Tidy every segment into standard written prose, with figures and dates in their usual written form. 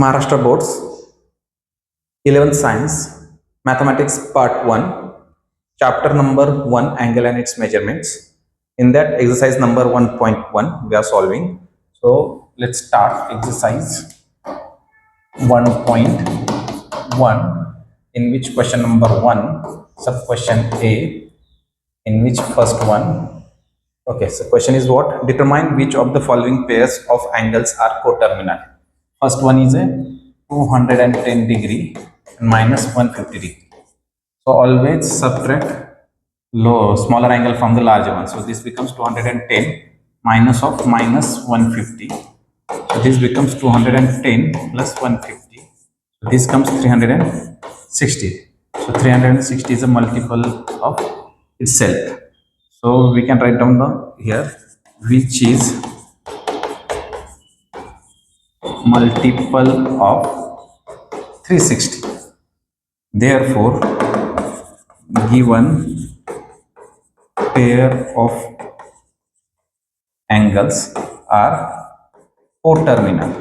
Maharashtra Boards, 11th Science, Mathematics Part 1, Chapter number 1, Angle and its measurements. In that, exercise number 1.1, we are solving. So, let's start exercise 1.1, in which question number 1, sub question A, in which first one. Okay, so question is what? Determine which of the following pairs of angles are coterminal. First one is a 210 degree and minus 150 degree. So always subtract smaller angle from the larger one. So this becomes 210 minus of minus 150. So this becomes 210 plus 150. So this comes 360. So 360 is a multiple of itself. So we can write down the here which is multiple of 360. Therefore, given pair of angles are coterminal.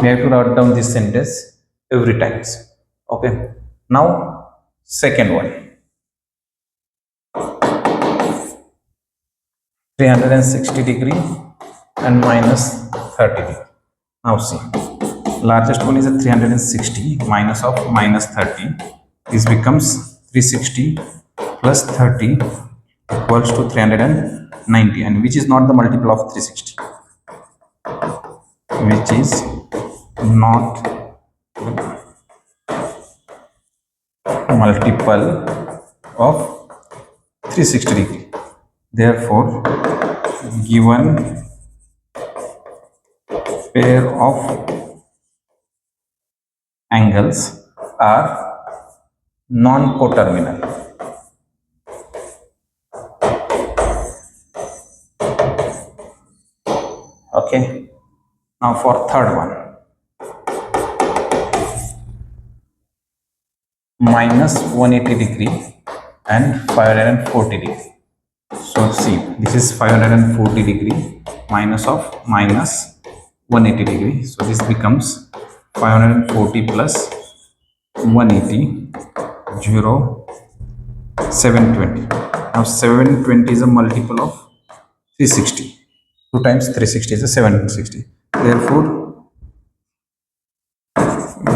We have to write down this sentence every time. Okay. Now, second one. 360 degree and minus 30 degree. Now see, largest one is a 360 minus of minus 30. This becomes 360 plus 30 equals to 390, and which is not the multiple of 360, which is not multiple of 360 degree. Therefore, given pair of angles are non-coterminal. Okay. Now for third one, minus 180 degree and 540 degree. So see, this is 540 degree minus of minus 180 degree. So this becomes 540 plus 180, 0, 720. Now 720 is a multiple of 360. 2 times 360 is a 760. Therefore,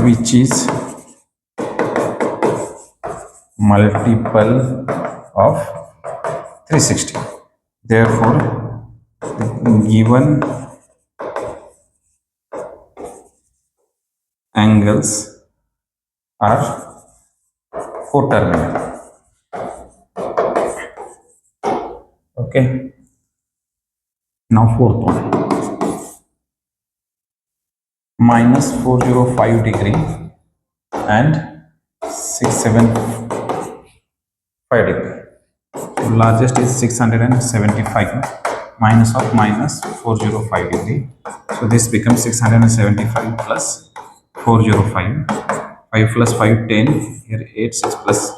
which is multiple of 360. Therefore, given angles are coterminal. Okay. Now fourth one, minus 405 degree and 675 degree. So largest is 675 minus of minus 405 degree. So this becomes 675 plus 405. 5 plus 5, 10. Here 8, 6 plus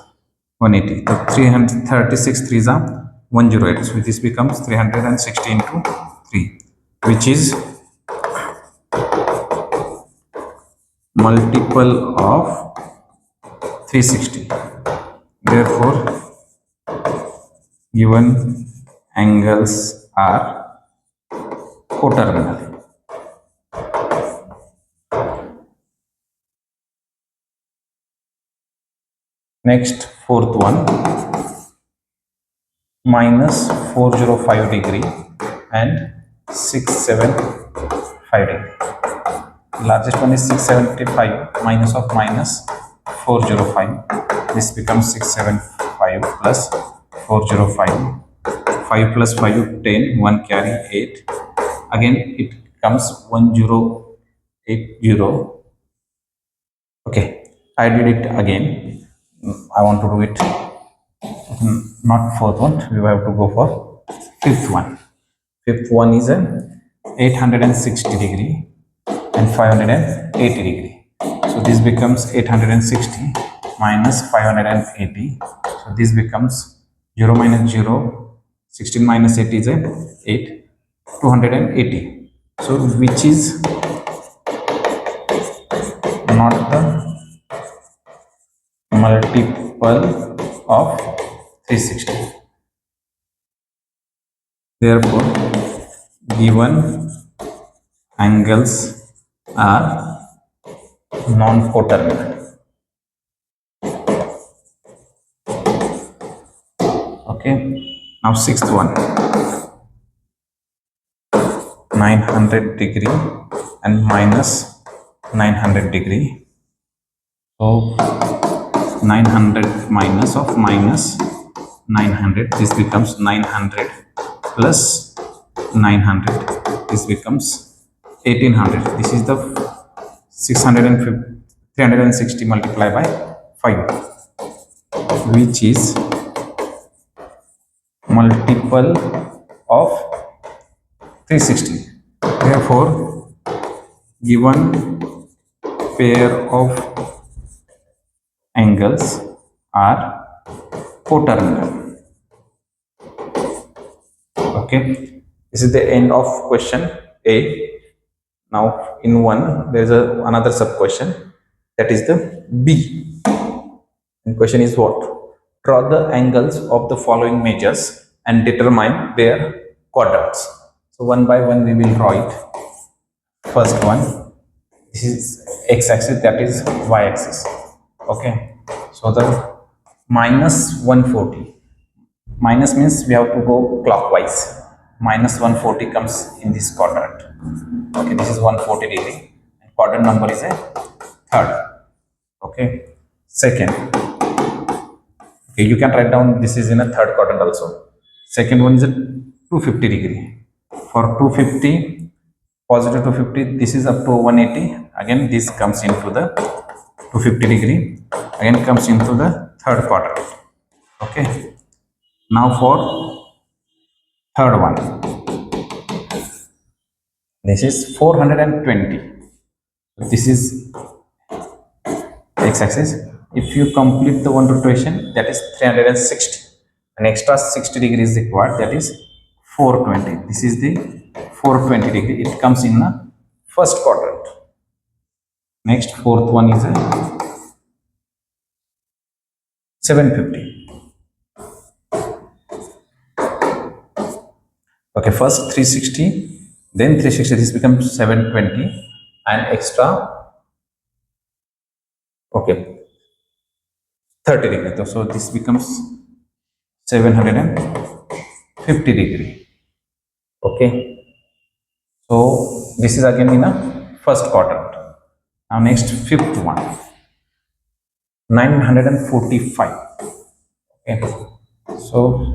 180. So 336 3s are 108. So this becomes 360 into 3, which is multiple of 360. Therefore, given angles are coterminal. Next, fourth one, minus 405 degree and 675 degree. Largest one is 675 minus of minus 405. This becomes 675 plus 405. 5 plus 5, 10. 1 carry 8. Again, it comes 1080. Okay, I did it again. I want to do it not fourth one. We have to go for fifth one. Fifth one is a 860 degree and 580 degree. So this becomes 860 minus 580. So this becomes 0 minus 0. 16 minus 8 is a 8. 280. So which is not the multiple of 360. Therefore, given angles are non-coterminal. Okay. Now sixth one, 900 degree and minus 900 degree. So 900 minus of minus 900, this becomes 900 plus 900, this becomes 1800. This is the 650 360 multiplied by 5, which is multiple of 360. Therefore, given pair of angles are coterminal. Okay, this is the end of question A. Now in one there is another sub question, that is the B. And question is what? Draw the angles of the following measures and determine their quadrants. So one by one we will draw it. First one, this is x-axis, that is y-axis. Okay, so the minus 140, minus means we have to go clockwise. Minus 140 comes in this quadrant. Okay, this is 140 degree and quadrant number is a third. Okay, second, okay, you can write down this is in a third quadrant also. Second one is a 250 degree. For 250, positive 250, this is up to 180. Again this comes into the 250 degree, again comes into the third quadrant. Okay, now for third one, this is 420. This is x-axis. If you complete the one rotation, that is 360. An extra 60 degrees required, that is 420. This is the 420 degree. It comes in the first quadrant. Next, fourth one is a 750. Okay, first 360, then 360. This becomes 720 and extra. Okay, 30 degree. So this becomes 750 degree. Okay, so this is again in a first quadrant. Now next, fifth one, 945. Okay, so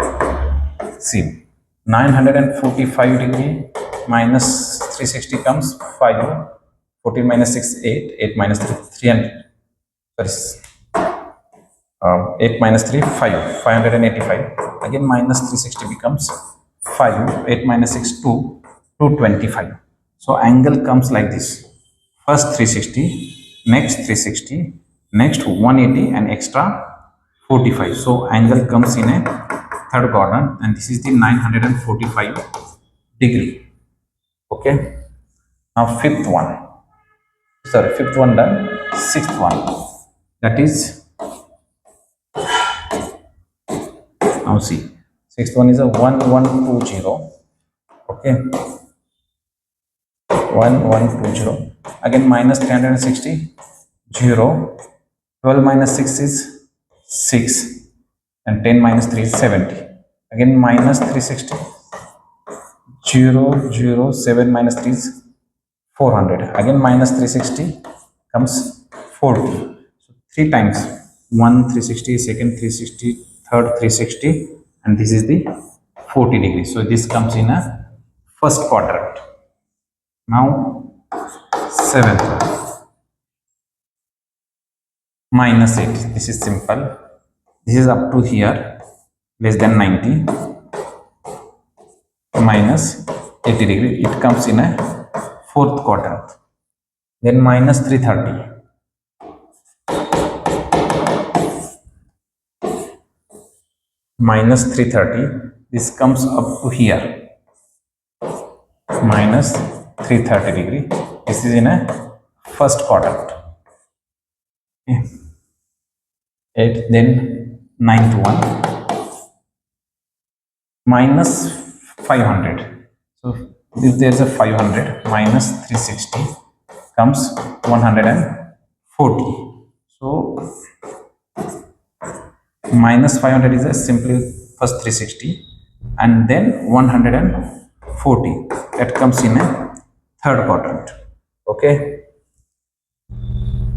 see, 945 degree minus 360 comes 5. 14 minus 6, 8. 8 minus 3, 300. Sorry, 8 minus 3, 5. 585. Again minus 360 becomes 5. 8 minus 6, 2. 225. So angle comes like this. First 360, next 360, next 180 and extra 45. So angle comes in a third quadrant and this is the 945 degree. Okay, now fifth one done. Sixth one, that is, now see, sixth one is a 1120. Okay, 1120. Again minus 360, 0. 12 minus 6 is 6 and 10 minus 3 is 70. Again minus 360, 0, 0. 7 minus 3 is 400. Again minus 360 comes 40. So 3 times, 1 360, second 360, third 360, and this is the 40 degrees. So this comes in a first quadrant. Now seventh one, minus 8. This is simple. This is up to here, less than 90, minus 80 degree. It comes in a fourth quadrant. Then minus 330. Minus 330. This comes up to here. Minus 330 degree. This is in a first quadrant. Okay. 8, then ninth one, minus 500. So if there's a 500 minus 360 comes 140. So minus 500 is a simply first 360 and then 140 that comes in a third quadrant. Okay,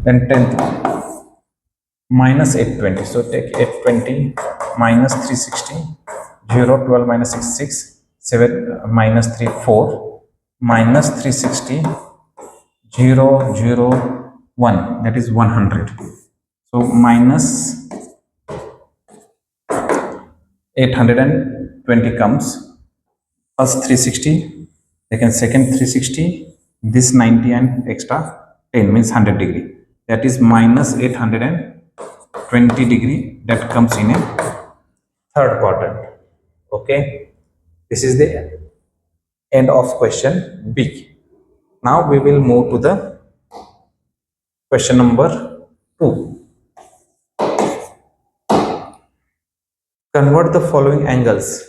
then 10th one, minus 820. So take 820 minus 360, 0, 12 minus 6, 6, 7 minus 3, 4, minus 360, 0, 0, 1, that is 100. So minus 820 comes first 360, second 360, this 90 and extra 10 means 100 degree. That is minus 820 degree that comes in a third quadrant. Okay, this is the end of question B. Now we will move to the question number 2. Convert the following angles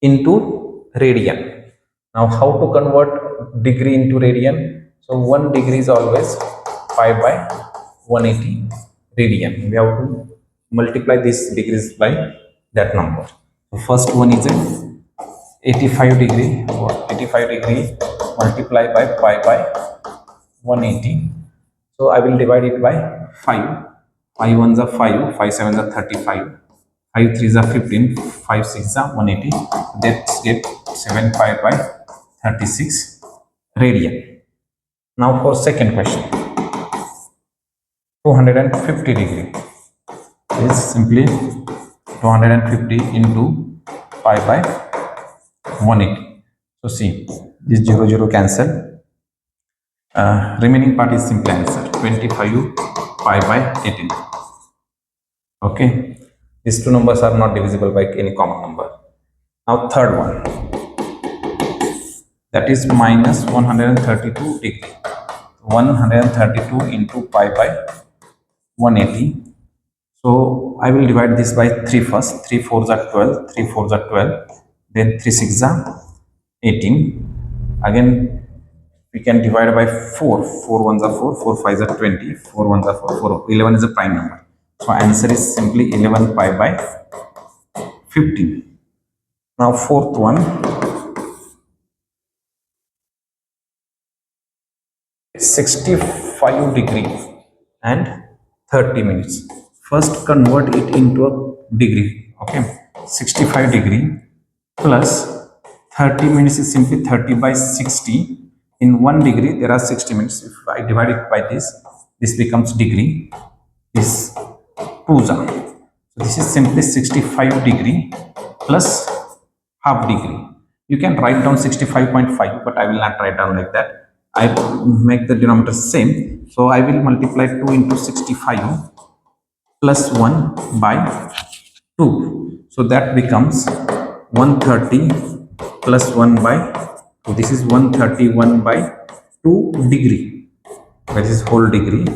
into radian. Now how to convert degree into radian? So 1 degree is always 5 by 180 radian. We have to multiply these degrees by that number. So first one is a 85 degree or 85 degree multiplied by pi by 180. So I will divide it by 5. 5 ones are 5, 5 sevens are 35, 5 threes are 15, 5 six are 180. Let's get 7 pi by 36 radian. Now for second question, 250 degree is simply 250 into pi by 180. So see, this 0 0 cancel. Remaining part is simple answer 25 pi by 18. Okay, these two numbers are not divisible by any common number. Now third one, that is minus 132 degree. 132 into pi by 180. So I will divide this by 3 first. 3 fours are 12, 3 fours are 12, then 3 six are 18. Again we can divide by 4. 4 ones are 4, 4 fives are 20, 4 ones are 4, 4 11 is a prime number. So answer is simply 11 pi by 15. Now fourth one, 65 degree and 30 minutes. First convert it into a degree. Okay, 65 degree plus 30 minutes is simply 30 by 60. In 1 degree there are 60 minutes. If I divide it by this becomes degree. This 2s are. So this is simply 65 degree plus half degree. You can write down 65.5, but I will not write down like that. I make the denominator same. So I will multiply 2 into 65 plus 1 by 2. So that becomes 130 plus 1 by 2. This is 131 by 2 degree. That is whole degree.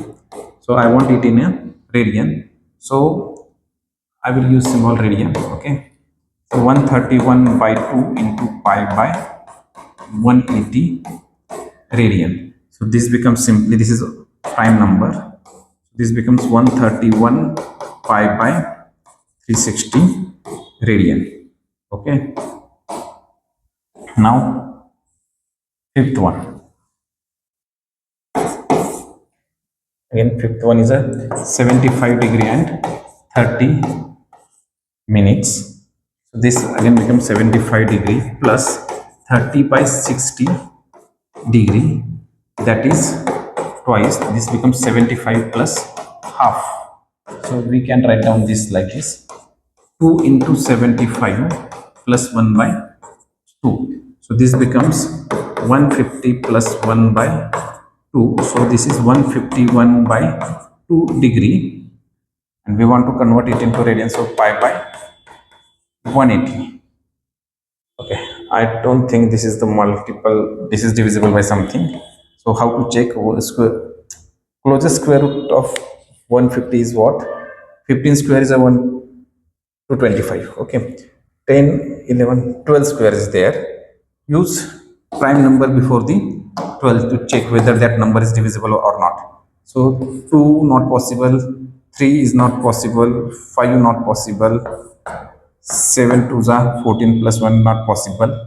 So I want it in a radian. So I will use symbol radian. Okay. So 131 by 2 into pi by 180 radian. So this becomes simply, this is prime number. This becomes 131 pi by 360 radian. Okay. Now fifth one. Again fifth one is a 75 degree and 30 minutes. So this again becomes 75 degree plus 30 by 60 degree, that is twice. This becomes 75 plus half. So we can write down this like this, 2 into 75 plus 1 by 2. So this becomes 150 plus 1 by 2. So this is 151 by 2 degree, and we want to convert it into radians. So pi by 180. Okay, I don't think this is the multiple, this is divisible by something. So how to check square, closest square root of 150 is what? 15 square is a 1 to 25. Okay. 10, 11, 12 square is there. Use prime number before the 12 to check whether that number is divisible or not. So 2 not possible, 3 is not possible, 5 not possible, 7 2s are 14 plus 1 not possible,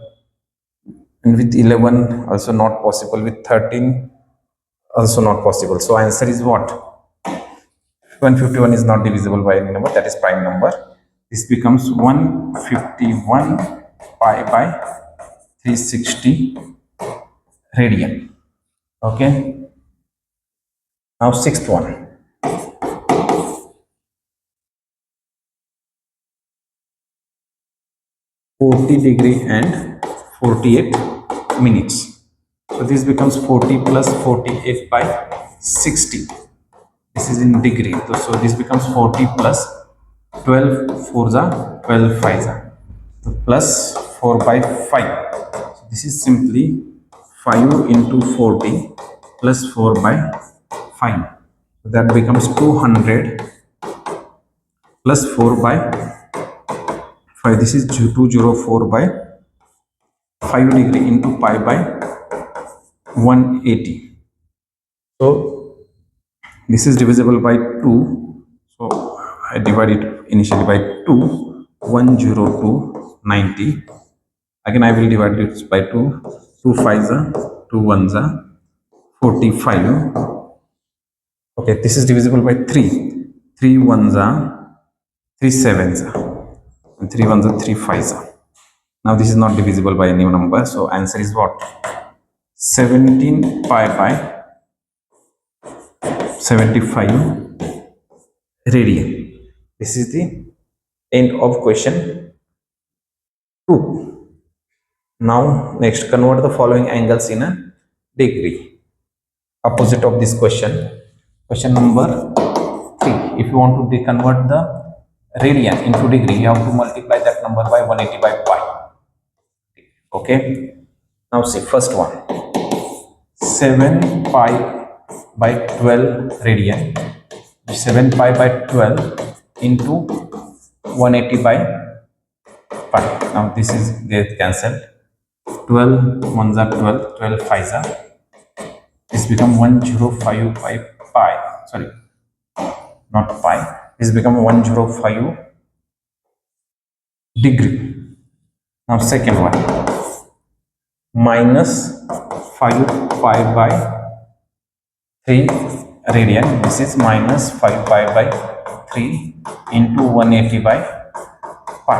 and with 11 also not possible, with 13 also not possible. So answer is what? 151 is not divisible by any number, that is prime number. This becomes 151 pi by 360 radian. Okay. Now sixth one. 40 degree and 48 minutes. So this becomes 40 plus 48 by 60. This is in degree. So this becomes 40 plus 12 4s are 12 5s are. So plus 4 by 5. So this is simply 5 into 40 plus 4 by 5. So that becomes 200 plus 4 by 5. This is 204 by 5 degree into pi by 180. So this is divisible by 2. So I divide it initially by 2. 102 90. Again I will divide it by 2. 2 5s are 2 1s are 45. Okay, this is divisible by 3. 3 1s are 3 7s are, and 3 1s are 3 5s are. Now this is not divisible by any number, so answer is what? 17 pi by 75 radian. This is the end of question 2. Now next, convert the following angles in a degree. Opposite of this question. Question number 3. If you want to convert the radian into degree, you have to multiply that number by 180 by pi. Okay. Now see first one. 7 pi by 12 radian. 7 pi by 12 into 180 by pi. Now this is get cancelled. 12 1s are 12, 12 5s are. This become 105 by pi. Sorry, not pi. This become 105 degree. Now second one. Minus 5 pi by 3 radian. This is minus 5 pi by 3 into 180 by pi.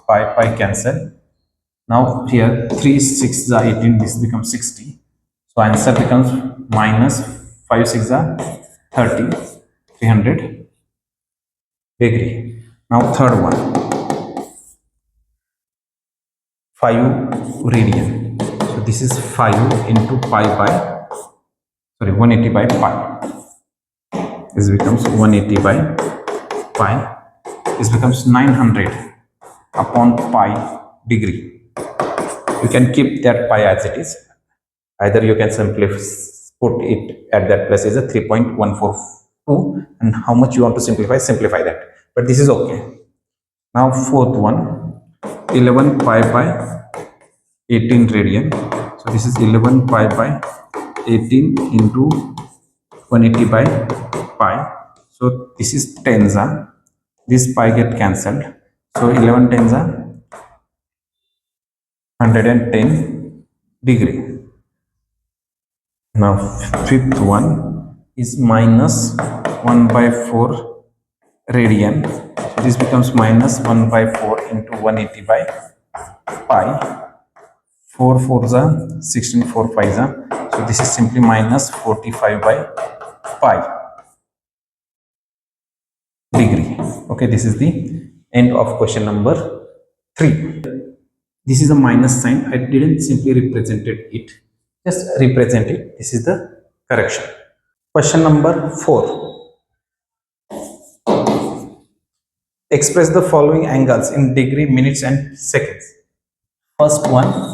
Pi cancel. Now here 3 6 are 18. This becomes 60. So answer becomes minus 5 6 are 30. 300 degree. Now third one. 5 radian. So this is 5 into pi by, sorry, 180 by pi. This becomes 180 by pi. This becomes 900 upon pi degree. You can keep that pi as it is. Either you can simply put it at that place as a 3.142, and how much you want to simplify that. But this is okay. Now fourth one. 11 pi by 18 radian. So this is 11 pi by 18 into 180 by pi. So this is tens are. This pi get cancelled. So 11 tens are 110 degree. Now fifth one is minus 1 by 4 radian. So this becomes minus 1 by 4 into 180 by pi. 4 4s are 16, 4 5s are. So this is simply minus 45 by pi degree. Okay, this is the end of question number 3. This is a minus sign. I didn't simply represented it. Just represent it. This is the correction. Question number 4. Express the following angles in degree, minutes and seconds. First one,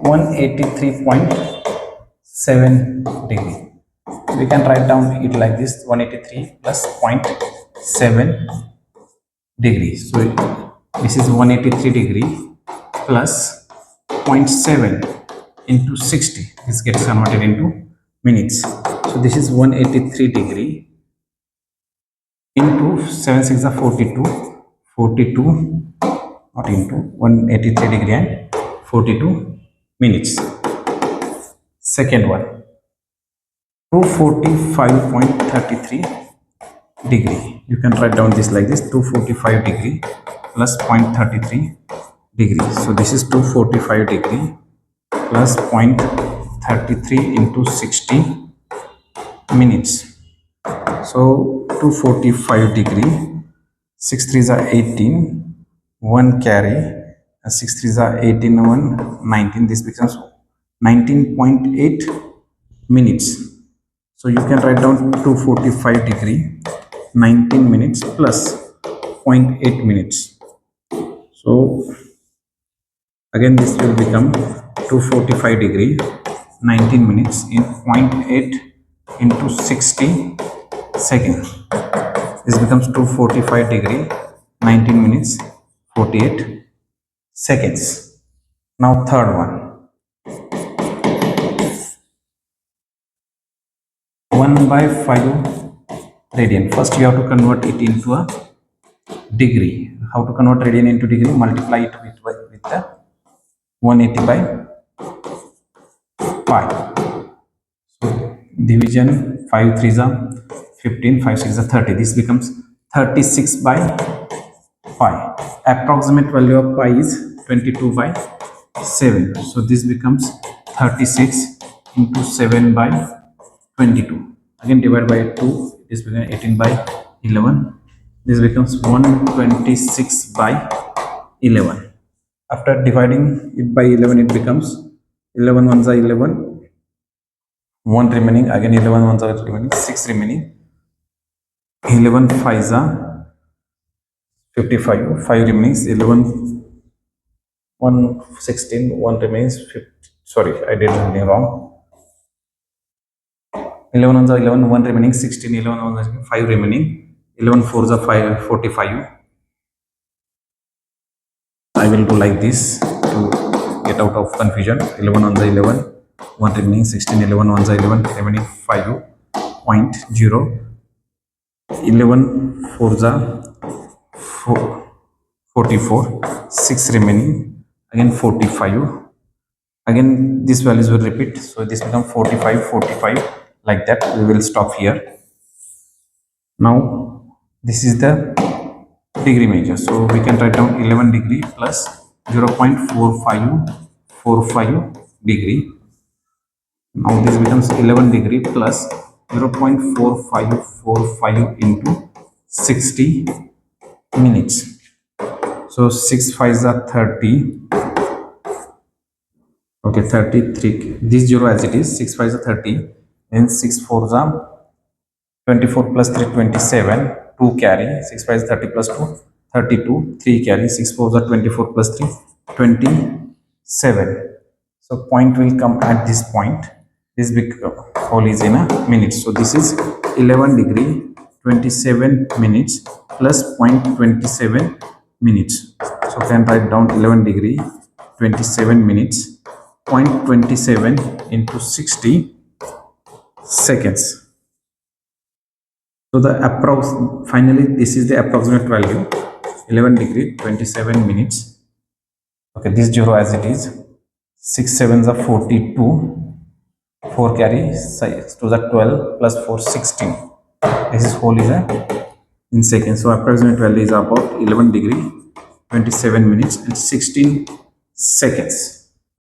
183.7 degree. We can write down it like this: 183 plus 0.7 degree. So this is 183 degree plus 0.7 into 60. This gets converted into minutes. So this is 183 degree into 7 6 are 42, 42 not into 183 degree and 42 minutes. Second one, 245.33 degree. You can write down this like this: 245 degree plus 0.33 degree. So this is 245 degree plus 0.33 into 60 minutes. So 245 degree, 6 3s are 18, 1 carry, and 6 3s are 18, 1 19. This becomes 19.8 minutes. So you can write down 245 degree 19 minutes plus 0.8 minutes. So again this will become 245 degree 19 minutes in 0.8 into 60 seconds. This becomes 245 degree 19 minutes 48 seconds. Now third one, 1/5 radian. First you have to convert it into a degree. How to convert radian into degree? Multiply it with the 180 by pi. So division 5 3s are 15, 5 6 are 30. This becomes 36 by pi. Approximate value of pi is 22 by 7. So this becomes 36 into 7 by 22. Again divide by 2. This becomes 18 by 11. This becomes 126 by 11. After dividing it by 11, it becomes 11 ones are 11, 1 remaining. Again 11 ones are remaining, 6 remaining. 11 5s are 55, 5 remains. 11 1 16, 1 remains. 50, sorry, I did something wrong. 11 ones are 11, 1 remaining. 16, 11 ones are 5 remaining. 11 4s are 5, 45. I will do like this to get out of confusion. 11 ones are 11, 1 remaining. 16, 11 ones are 11, remaining 5.0. 11 4s are 44, 6 remaining. Again 45. Again these values will repeat. So this becomes 45, 45, like that. We will stop here. Now this is the degree measure. So we can write down 11 degree plus 0.4545 degree. Now this becomes 11 degree plus 0.4545 into 60 minutes. So 6 5s are 30. Okay, 33. This 0 as it is. 6 5s are 30. Then 6 4s are 24 plus 3 27. 2 carry. 6 5s 30 plus 2 32. 3 carry. 6 4s are 24 plus 3 27. So point will come at this point. This big hole is in a minute. So this is 11 degree 27 minutes plus 0.27 minutes. So can write down 11 degree 27 minutes 0.27 into 60 seconds. So the finally this is the approximate value, 11 degree 27 minutes. Okay, this 0 as it is. 6 7s are 42, 4 carry, 2s are 12 plus 4 16. This is whole is a in seconds. So approximate value is about 11 degree 27 minutes and 16 seconds.